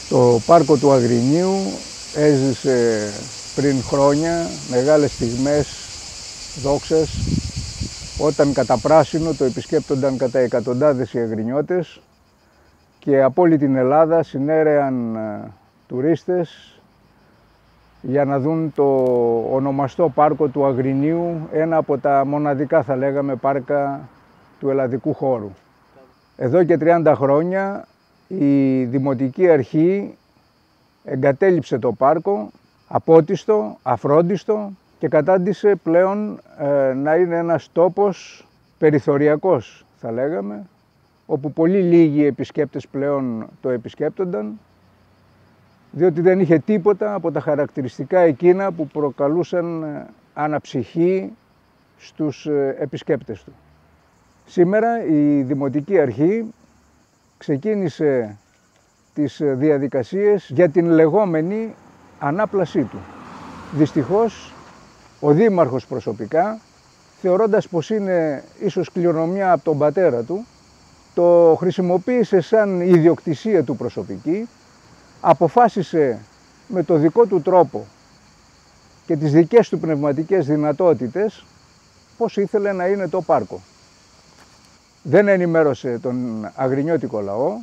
Το πάρκο του Αγρινίου έζησε πριν χρόνια μεγάλες στιγμές δόξας, όταν κατά πράσινο το επισκέπτονταν κατά εκατοντάδες οι αγρινιώτες και από όλη την Ελλάδα συνέρεαν τουρίστες για να δουν το ονομαστό πάρκο του Αγρινίου, ένα από τα μοναδικά, θα λέγαμε, πάρκα του ελλαδικού χώρου. Εδώ και 30 χρόνια η Δημοτική Αρχή εγκατέλειψε το πάρκο απότιστο, αφρόντιστο και κατάντησε πλέον να είναι ένας τόπος περιθωριακός, θα λέγαμε, όπου πολύ λίγοι επισκέπτες πλέον το επισκέπτονταν, διότι δεν είχε τίποτα από τα χαρακτηριστικά εκείνα που προκαλούσαν αναψυχή στους επισκέπτες του. Σήμερα η Δημοτική Αρχή ξεκίνησε τις διαδικασίες για την λεγόμενη ανάπλασή του. Δυστυχώς, ο Δήμαρχος προσωπικά, θεωρώντας πως είναι ίσως κληρονομιά από τον πατέρα του, το χρησιμοποίησε σαν ιδιοκτησία του προσωπική, αποφάσισε με το δικό του τρόπο και τις δικές του πνευματικές δυνατότητες πώς ήθελε να είναι το πάρκο. Δεν ενημέρωσε τον αγρινιώτικο λαό,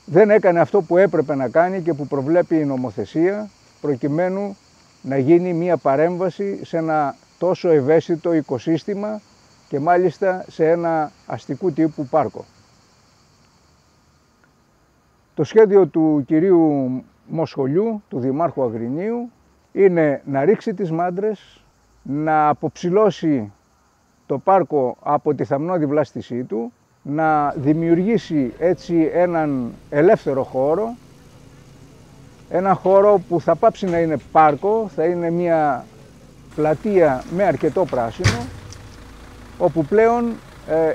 δεν έκανε αυτό που έπρεπε να κάνει και που προβλέπει η νομοθεσία, προκειμένου να γίνει μία παρέμβαση σε ένα τόσο ευαίσθητο οικοσύστημα και μάλιστα σε ένα αστικού τύπου πάρκο. Το σχέδιο του κυρίου Μοσχολιού, του Δημάρχου Αγρινίου, είναι να ρίξει τις μάντρες, να αποψηλώσει το πάρκο από τη θαμνώδη βλάστησή του, να δημιουργήσει έτσι έναν ελεύθερο χώρο, έναν χώρο που θα πάψει να είναι πάρκο, θα είναι μια πλατεία με αρκετό πράσινο, όπου πλέον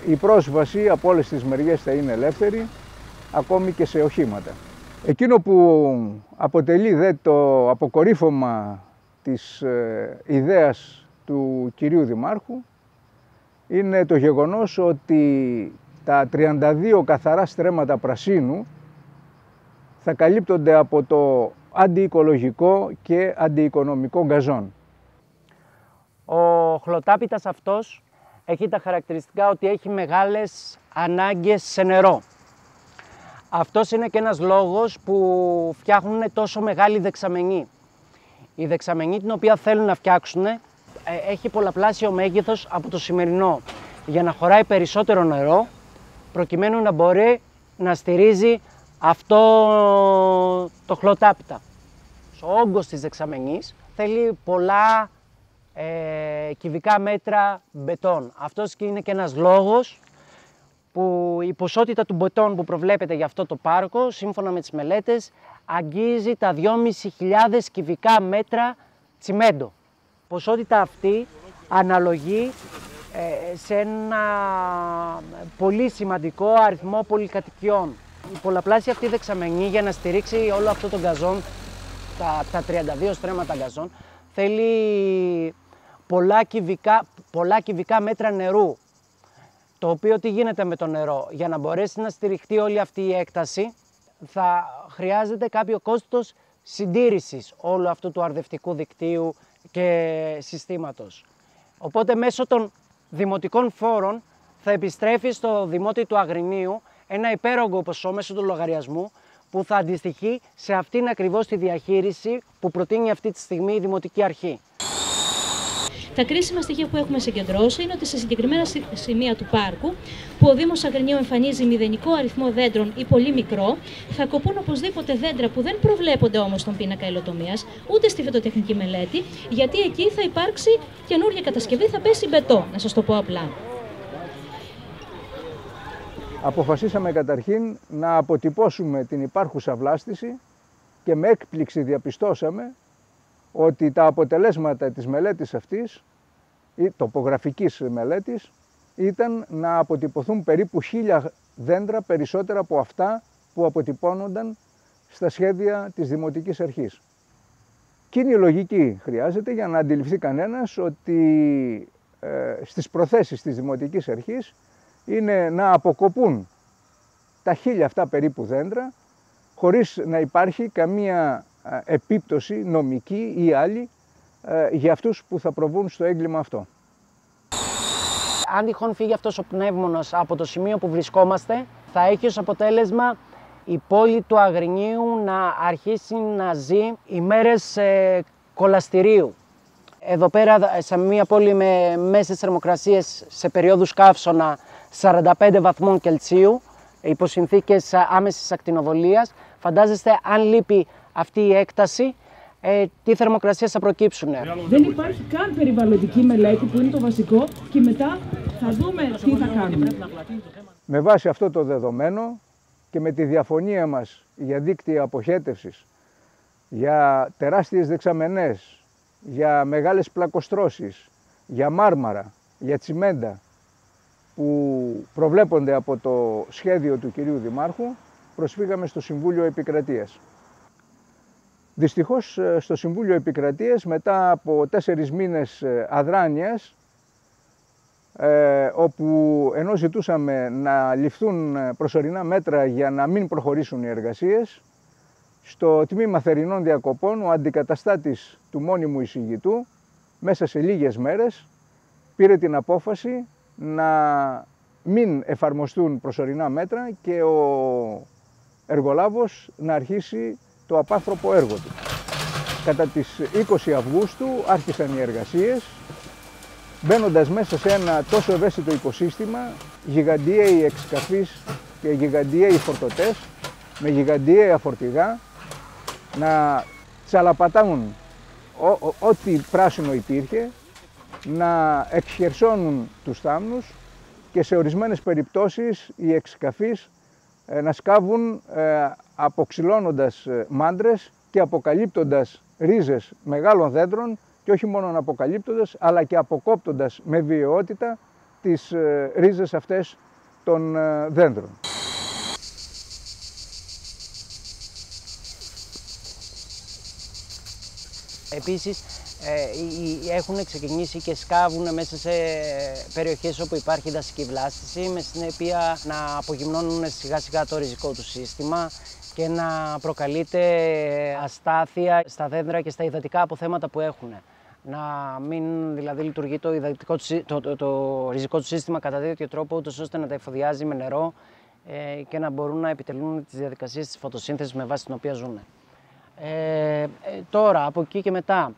η πρόσβαση από όλες τις μεριές θα είναι ελεύθερη, ακόμη και σε οχήματα. Εκείνο που αποτελεί το αποκορύφωμα της ιδέας του κυρίου Δημάρχου είναι το γεγονός ότι τα 32 καθαρά στρέμματα πρασίνου θα καλύπτονται από το αντιοικολογικό και αντιοικονομικό γκαζόν. Ο χλωτάπιτας αυτός έχει τα χαρακτηριστικά ότι έχει μεγάλες ανάγκες σε νερό. Αυτός είναι και ένας λόγος που φτιάχνουν τόσο μεγάλη δεξαμενή. Η δεξαμενή την οποία θέλουν να φτιάξουν έχει πολλαπλάσιο μέγεθος από το σημερινό, για να χωράει περισσότερο νερό, προκειμένου να μπορεί να στηρίζει αυτό το χλωτάπιτα. Ο όγκος της δεξαμενής θέλει πολλά κυβικά μέτρα μπετόν. Αυτός και είναι και ένας λόγος που η ποσότητα του μπετόν που προβλέπεται για αυτό το πάρκο, σύμφωνα με τις μελέτες, αγγίζει τα 2.500 κυβικά μέτρα τσιμέντο. Η ποσότητα αυτή αναλογεί σε ένα πολύ σημαντικό αριθμό πολυκατοικιών. Η πολλαπλάσια αυτή δεξαμενή, για να στηρίξει όλο αυτό το γκαζόν, τα 32 στρέμματα γκαζόν, θέλει πολλά κυβικά μέτρα νερού. Το οποίο τι γίνεται με το νερό? Για να μπορέσει να στηριχτεί όλη αυτή η έκταση, θα χρειάζεται κάποιο κόστος συντήρησης όλου αυτού του αρδευτικού δικτύου και συστήματος. Οπότε μέσω των δημοτικών φόρων θα επιστρέφει στο Δημότη του Αγρινίου ένα υπέρογκο ποσό μέσω του λογαριασμού, που θα αντιστοιχεί σε αυτήν ακριβώς τη διαχείριση που προτείνει αυτή τη στιγμή η Δημοτική Αρχή. Τα κρίσιμα στοιχεία που έχουμε συγκεντρώσει είναι ότι σε συγκεκριμένα σημεία του πάρκου, που ο Δήμος Αγρινίου εμφανίζει μηδενικό αριθμό δέντρων ή πολύ μικρό, θα κοπούν οπωσδήποτε δέντρα που δεν προβλέπονται όμως στον πίνακα υλοτομίας, ούτε στη φυτοτεχνική μελέτη, γιατί εκεί θα υπάρξει καινούργια κατασκευή, θα πέσει μπετό, να σας το πω απλά. Αποφασίσαμε καταρχήν να αποτυπώσουμε την υπάρχουσα βλάστηση και με έκπληξη διαπιστώσαμε ότι τα αποτελέσματα της μελέτης αυτής, ή τοπογραφικής μελέτης, ήταν να αποτυπωθούν περίπου 1.000 δέντρα περισσότερα από αυτά που αποτυπώνονταν στα σχέδια της Δημοτικής Αρχής. Κοινή λογική χρειάζεται για να αντιληφθεί κανένας ότι στις προθέσεις της Δημοτικής Αρχής είναι να αποκοπούν τα 1.000 αυτά περίπου δέντρα χωρίς να υπάρχει καμία επίπτωση νομική ή άλλη για αυτούς που θα προβούν στο έγκλημα αυτό. Αν τυχόν φύγει αυτός ο πνεύμονας από το σημείο που βρισκόμαστε, θα έχει ως αποτέλεσμα η πόλη του Αγρινίου να αρχίσει να ζει ημέρες κολαστηρίου. Εδώ πέρα, σε μια πόλη με μέσες θερμοκρασίες σε περίοδους καύσωνα 45 βαθμών Κελσίου, υπό συνθήκες άμεσης ακτινοβολίας, φαντάζεστε αν λείπει αυτή η έκταση, τι θερμοκρασίες θα προκύψουν. Δεν υπάρχει καν περιβαλλοντική μελέτη που είναι το βασικό και μετά θα δούμε τι θα κάνουμε. Με βάση αυτό το δεδομένο και με τη διαφωνία μας για δίκτυα αποχέτευσης, για τεράστιες δεξαμενές, για μεγάλες πλακοστρώσεις, για μάρμαρα, για τσιμέντα που προβλέπονται από το σχέδιο του κυρίου Δημάρχου, προσφύγαμε στο Συμβούλιο Επικρατείας. Δυστυχώς στο Συμβούλιο Επικρατείας, μετά από 4 μήνες αδράνειας, όπου ενώ ζητούσαμε να ληφθούν προσωρινά μέτρα για να μην προχωρήσουν οι εργασίες, στο τμήμα θερινών διακοπών ο αντικαταστάτης του μόνιμου εισηγητού μέσα σε λίγες μέρες πήρε την απόφαση να μην εφαρμοστούν προσωρινά μέτρα και ο εργολάβος να αρχίσει το απάνθρωπο έργο του. Κατά τις 20 Αυγούστου άρχισαν οι εργασίες, μπαίνοντας μέσα σε ένα τόσο ευαίσθητο οικοσύστημα, γιγαντιαίοι εξκαφείς και γιγαντιαίοι φορτωτές με γιγαντιαία φορτηγά να τσαλαπατάγουν ό,τι πράσινο υπήρχε, να εξχερσώνουν τους θάμνους και σε ορισμένες περιπτώσεις οι εξκαφείς να σκάβουν αποξυλώνοντας μάντρες και αποκαλύπτοντας ρίζες μεγάλων δέντρων και όχι μόνο αποκαλύπτοντας αλλά και αποκόπτοντας με βιαιότητα τις ρίζες αυτές των δέντρων. Επίσης έχουν ξεκινήσει και σκάβουν μέσα σε περιοχές όπου υπάρχει δασική βλάστηση, με συνέπεια να απογυμνώνουν σιγά σιγά το ριζικό του σύστημα και να προκαλείται αστάθεια στα δέντρα και στα υδατικά αποθέματα που έχουν. Να μην δηλαδή λειτουργεί το ριζικό του σύστημα κατά τέτοιο τρόπο, ούτως ώστε να τα εφοδιάζει με νερό και να μπορούν να επιτελούν τις διαδικασίες της φωτοσύνθεσης με βάση την οποία ζουν. Τώρα, από εκεί και μετά,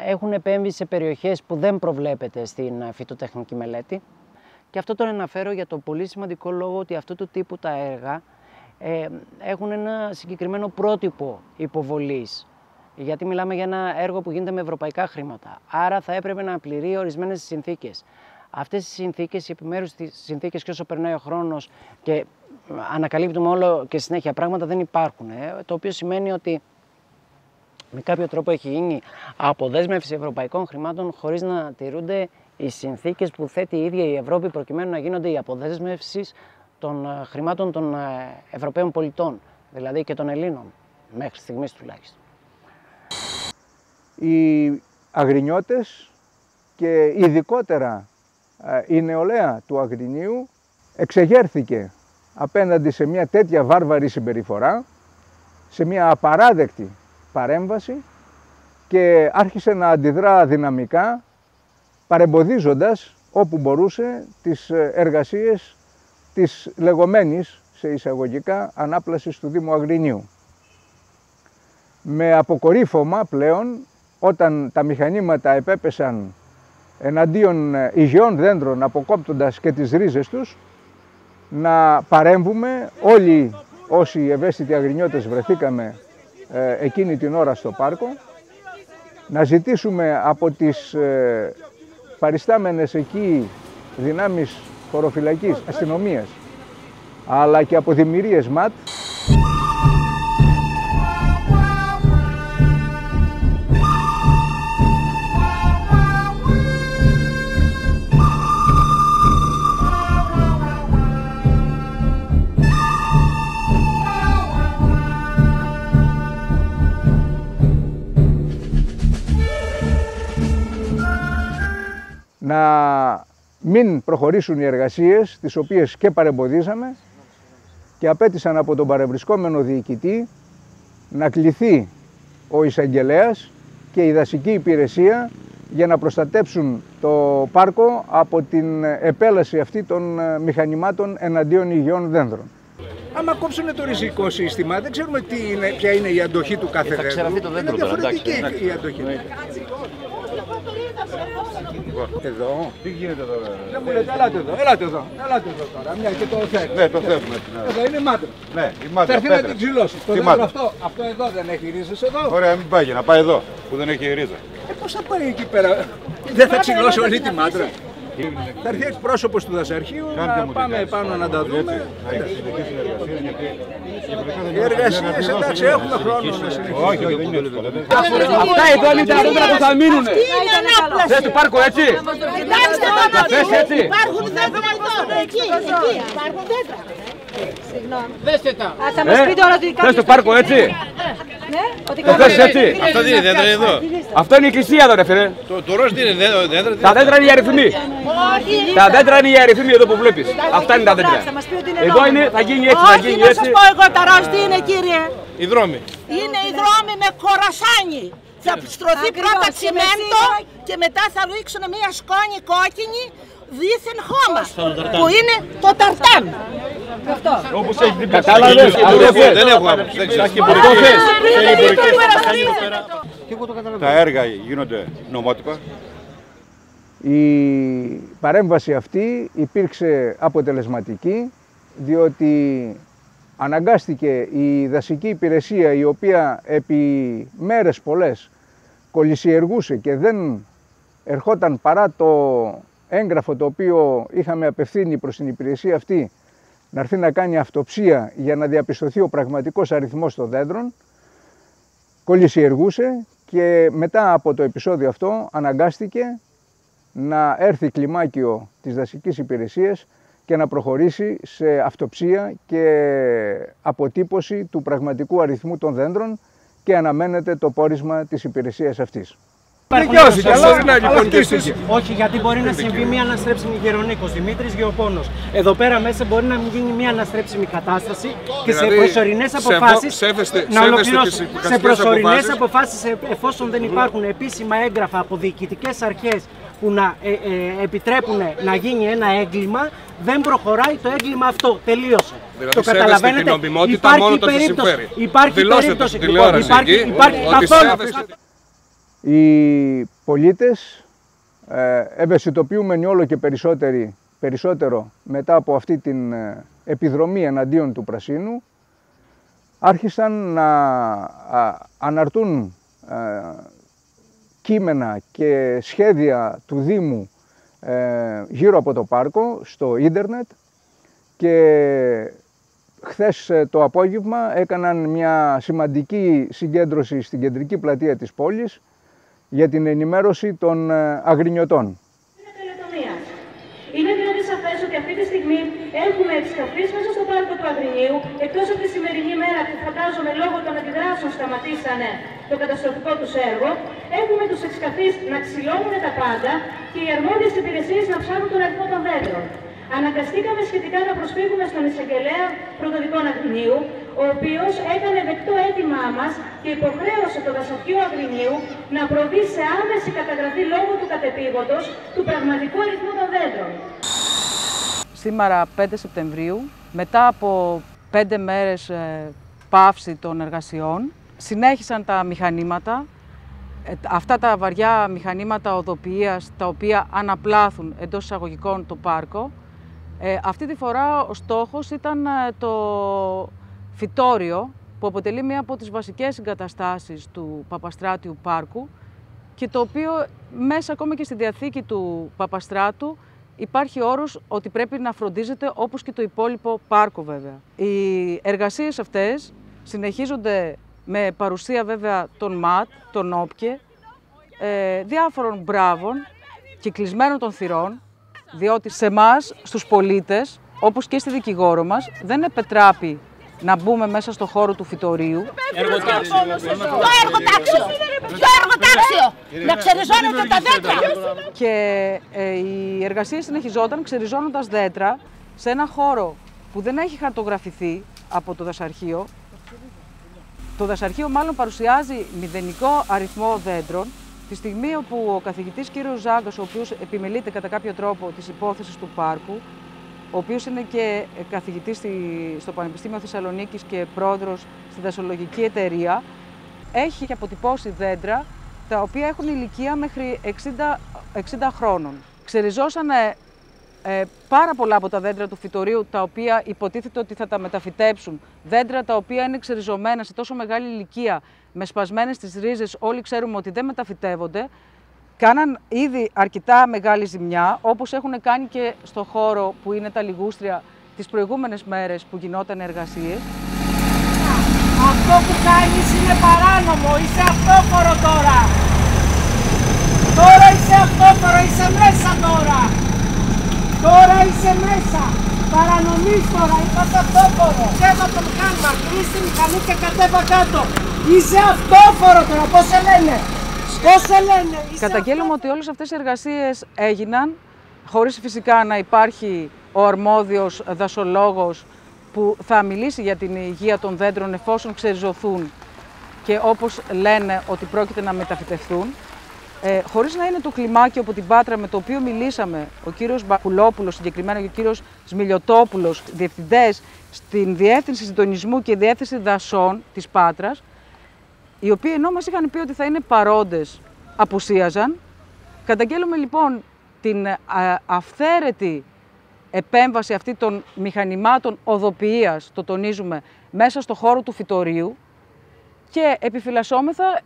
έχουν επέμβει σε περιοχές που δεν προβλέπεται στην φυτοτεχνική μελέτη και αυτό το αναφέρω για το πολύ σημαντικό λόγο ότι αυτού του τύπου τα έργα έχουν ένα συγκεκριμένο πρότυπο υποβολής, γιατί μιλάμε για ένα έργο που γίνεται με ευρωπαϊκά χρήματα, άρα θα έπρεπε να πληρεί ορισμένες συνθήκες. Αυτές οι συνθήκες, οι επιμέρους συνθήκες και όσο περνάει ο χρόνος και ανακαλύπτουμε όλο και συνέχεια πράγματα δεν υπάρχουν, το οποίο σημαίνει ότι με κάποιο τρόπο έχει γίνει αποδέσμευση ευρωπαϊκών χρημάτων χωρίς να τηρούνται οι συνθήκες που θέτει η ίδια η Ευρώπη προκειμένου να γίνονται οι αποδέσμευσεις των χρημάτων των Ευρωπαίων πολιτών, δηλαδή και των Ελλήνων, μέχρι στιγμής τουλάχιστον. Οι Αγρινιώτες και ειδικότερα η νεολαία του Αγρινίου εξεγέρθηκε απέναντι σε μια τέτοια βάρβαρη συμπεριφορά, σε μια απαράδεκτη παρέμβαση και άρχισε να αντιδρά δυναμικά, παρεμποδίζοντας όπου μπορούσε τις εργασίες της λεγόμενης, σε εισαγωγικά, ανάπλασης του Δήμου Αγρινίου. Με αποκορύφωμα πλέον, όταν τα μηχανήματα επέπεσαν εναντίον υγιών δέντρων, αποκόπτοντας και τις ρίζες τους, να παρέμβουμε όλοι όσοι ευαίσθητοι Αγρινιώτες βρεθήκαμε εκείνη την ώρα στο πάρκο, να ζητήσουμε από τις παριστάμενες εκεί δυνάμεις χωροφυλακής, αστυνομίας, αλλά και από δημιουργίες ΜΑΤ, να μην προχωρήσουν οι εργασίες, τις οποίες και παρεμποδίζαμε, και απέτησαν από τον παρευρισκόμενο διοικητή να κληθεί ο εισαγγελέας και η δασική υπηρεσία για να προστατέψουν το πάρκο από την επέλαση αυτή των μηχανημάτων εναντίον υγιών δένδρων. Άμα κόψουν το ριζικό σύστημα, δεν ξέρουμε ποια είναι η αντοχή του κάθε δέντρου. Είναι διαφορετική η αντοχή. Εδώ. Τι γίνεται εδώ? Δεν μου λέτε, ελάτε εδώ τώρα, μια και το θέλετε. Ναι, το θέλουμε. Εδώ είναι μάτρα. Ναι, η μάτρα. Θα έρθει να την ξυλώσει. Το δέντρο αυτό εδώ δεν έχει ρίζες εδώ. Ωραία, μην πάει, να πάει εδώ, που δεν έχει ρίζα. Πώς θα πάει εκεί πέρα? Δεν θα ξυλώσει όλη τη μάτρα. Θα έρθει εκπρόσωπος του δασαρχείου να πάμε πάνω να τα δούμε. Οι εργασίες, εντάξει, έχουμε χρόνο να συνεχίσουμε. Όχι, δεν είναι εύκολο. Αυτά εδώ είναι τα δέντρα που θα μείνουνε. Θες του πάρκου έτσι. Θες έτσι. Υπάρχουν δέντρα εδώ. Εκεί υπάρχουν δέντρα. Δέστε τα. Θα μας πείτε όλα ότι Θες του πάρκου έτσι. Το θες έτσι. Αυτό τι είναι, δέντρα είναι εδώ. Αυτό είναι η εκκλησία εδώ ρε φίλε. Το ροζ τι είναι, δέντρα. Τα δέντρα είναι οι αριθμοί. Τα δέντρα είναι οι αριθμοί εδώ που βλέπεις. Αυτά είναι τα δέντρα. Εδώ είναι, θα γίνει έτσι, θα γίνει να έτσι. σας πω εγώ τα ροζ τι είναι κύριε. Οι δρόμοι. Είναι οι δρόμοι με κορασάνι. Θα στρωθεί πρώτα τσιμέντο και μετά θα ρίξουν μια σκόνη κόκκινη δίθεν χώμα που είναι το ταρτάν. Όπως έχει την κατάλαβες. Δεν έχω άποψη. Τα έργα γίνονται νομότυπα. Η παρέμβαση αυτή υπήρξε αποτελεσματική διότι αναγκάστηκε η δασική υπηρεσία, η οποία επί μέρες πολλές κολυσιεργούσε και δεν ερχόταν παρά το έγγραφο το οποίο είχαμε απευθύνει προς την υπηρεσία αυτή να έρθει να κάνει αυτοψία για να διαπιστωθεί ο πραγματικός αριθμός των δέντρων, κολυσιεργούσε και μετά από το επεισόδιο αυτό αναγκάστηκε να έρθει κλιμάκιο της δασικής υπηρεσίας και να προχωρήσει σε αυτοψία και αποτύπωση του πραγματικού αριθμού των δέντρων και αναμένεται το πόρισμα της υπηρεσίας αυτής. Όχι, γιατί μπορεί να συμβεί μια αναστρέψιμη Γερονίκος Δημήτρης Γεωπόνος. Εδώ πέρα μέσα μπορεί να μην γίνει μια αναστρέψιμη κατάσταση και σε προσωρινές αποφάσεις. Σε προσωρινές αποφάσεις, εφόσον δεν υπάρχουν επίσημα έγγραφα από διοικητικές αρχές που να επιτρέπουν να γίνει ένα έγκλημα, δεν προχωράει το έγκλημα αυτό. Τελείωσε. Δηλαδή, το καταλαβαίνετε. Την νομιμότητα μόνο το συμφέρει. Υπάρχει περίπτωση. Οι πολίτες, ευαισθητοποιούμενοι όλο και περισσότερο μετά από αυτή την επιδρομή εναντίον του πρασίνου, άρχισαν να αναρτούν κείμενα και σχέδια του Δήμου γύρω από το πάρκο στο ίντερνετ και χθες το απόγευμα έκαναν μια σημαντική συγκέντρωση στην κεντρική πλατεία της πόλης για την ενημέρωση των αγρινιωτών. Είναι δηλαδή σαφές ότι αυτή τη στιγμή έχουμε επισκαφείς μέσα στο πάρκο του Αγρινίου, εκτός από τη σημερινή μέρα που φαντάζομαι λόγω των αντιδράσεων σταματήσανε το καταστροφικό τους έργο, έχουμε τους εξκαφείς να ξυλώνουν τα πάντα και οι αρμόδιες υπηρεσίες να ψάχνουν τον αριθμό των δέντρων. Αναγκαστήκαμε σχετικά να προσφύγουμε στον εισαγγελέα πρωτοδικών Αγρινίου, ο οποίος έκανε δεκτό αίτημά μας και υποχρέωσε το δασαρχείο Αγρινίου να προβεί σε άμεση καταγραφή λόγω του κατεπήγοντος του πραγματικού αριθμού των δέντρων. Σήμερα 5 Σεπτεμβρίου, μετά από 5 μέρες παύση των εργασιών, συνέχισαν τα μηχανήματα, αυτά τα βαριά μηχανήματα οδοποιίας, τα οποία αναπλάθουν εντός εισαγωγικών το πάρκο. Αυτή τη φορά ο στόχος ήταν το φυτόριο, που αποτελεί μία από τις βασικές εγκαταστάσεις του Παπαστράτιου πάρκου και το οποίο μέσα ακόμα και στη διαθήκη του Παπαστράτου υπάρχει όρος ότι πρέπει να φροντίζεται όπως και το υπόλοιπο πάρκο βέβαια. Οι εργασίες αυτές συνεχίζονται με παρουσία βέβαια των ΜΑΤ, των ΟΠΚΕ, διάφορων μπράβων και κλεισμένων των θυρών, διότι σε εμάς, στους πολίτες, όπως και στη δικηγόρο μας, δεν επετράπει να μπούμε μέσα στο χώρο του φυτορίου. Το εργοτάξιο! Ποιο εργοτάξιο! Να ξεριζώνετε τα δέντρα! Και οι εργασίες συνεχιζόταν ξεριζώνοντας δέντρα σε ένα χώρο που δεν έχει χαρτογραφηθεί, από το δασαρχείο. Το δασαρχείο μάλλον παρουσιάζει μηδενικό αριθμό δέντρων, τη στιγμή όπου ο καθηγητής κ. Ζάγκας, ο οποίος επιμελείται κατά κάποιο τρόπο της υπόθεσης του πάρκου, ο οποίος είναι και καθηγητής στο Πανεπιστήμιο Θεσσαλονίκης και πρόεδρος στη δασολογική εταιρεία, έχει αποτυπώσει δέντρα τα οποία έχουν ηλικία μέχρι 60 χρόνων. Ξεριζώσανε πάρα πολλά από τα δέντρα του φυτορίου, τα οποία υποτίθεται ότι θα τα μεταφυτέψουν. Δέντρα τα οποία είναι ξεριζωμένα σε τόσο μεγάλη ηλικία, με σπασμένες τις ρίζες, όλοι ξέρουμε ότι δεν μεταφυτεύονται. Κάναν ήδη αρκετά μεγάλη ζημιά, όπως έχουν κάνει και στο χώρο που είναι τα λιγούστρια τις προηγούμενες μέρες που γινόταν εργασίες. Αυτό που κάνεις είναι παράνομο, είσαι αυτόφορο τώρα. Τώρα είσαι αυτόφορο, είσαι μέσα τώρα. Τώρα είσαι μέσα. Παρανομείς τώρα, είσαι αυτόφορο. Κατέβα το μηχάνημα, κλείς τη μηχανή και κατέβα κάτω. Είσαι αυτόφορο τώρα, πώς σε λένε. Πώς σε λένε. Καταγγέλουμε ότι όλες αυτές οι εργασίες έγιναν χωρίς φυσικά να υπάρχει ο αρμόδιος δασολόγος που θα μιλήσει για την υγεία των δέντρων εφόσον ξεριζωθούν και όπως λένε ότι πρόκειται να μεταφυτευτούν. Χωρίς να είναι το κλιμάκιο από την Πάτρα με το οποίο μιλήσαμε, ο κύριος Μπακουλόπουλος συγκεκριμένα και ο κύριος Σμιλιωτόπουλος, διευθυντές στην Διεύθυνση Συντονισμού και Διεύθυνση Δασών της Πάτρας, οι οποίοι ενώ μας είχαν πει ότι θα είναι παρόντες, απουσίαζαν. Καταγγέλουμε λοιπόν την αυθαίρετη επέμβαση αυτή των μηχανημάτων οδοποιίας, το τονίζουμε, μέσα στο χώρο του φυτορίου και επιφυλασσόμεθα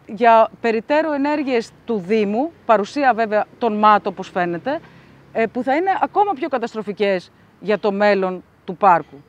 για περιττέρω ενέργειες του Δήμου, παρουσία βέβαια των ΜΑΤ όπως φαίνεται, που θα είναι ακόμα πιο καταστροφικές για το μέλλον του πάρκου.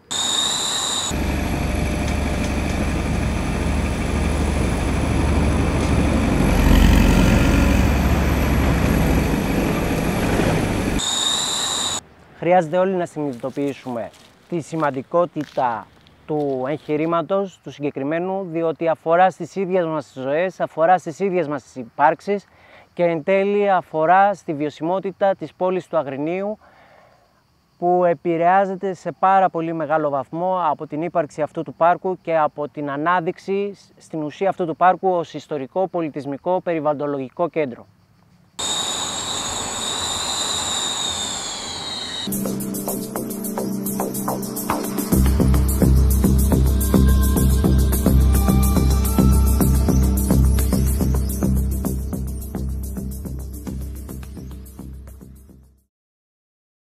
Χρειάζεται όλοι να συνειδητοποιήσουμε τη σημαντικότητα του εγχειρήματος, του συγκεκριμένου, διότι αφορά στις ίδιες μας τις ζωές, αφορά στις ίδιες μας τις υπάρξεις και εν τέλει αφορά στη βιωσιμότητα της πόλης του Αγρινίου, που επηρεάζεται σε πάρα πολύ μεγάλο βαθμό από την ύπαρξη αυτού του πάρκου και από την ανάδειξη στην ουσία αυτού του πάρκου ως ιστορικό, πολιτισμικό, περιβαλλοντολογικό κέντρο.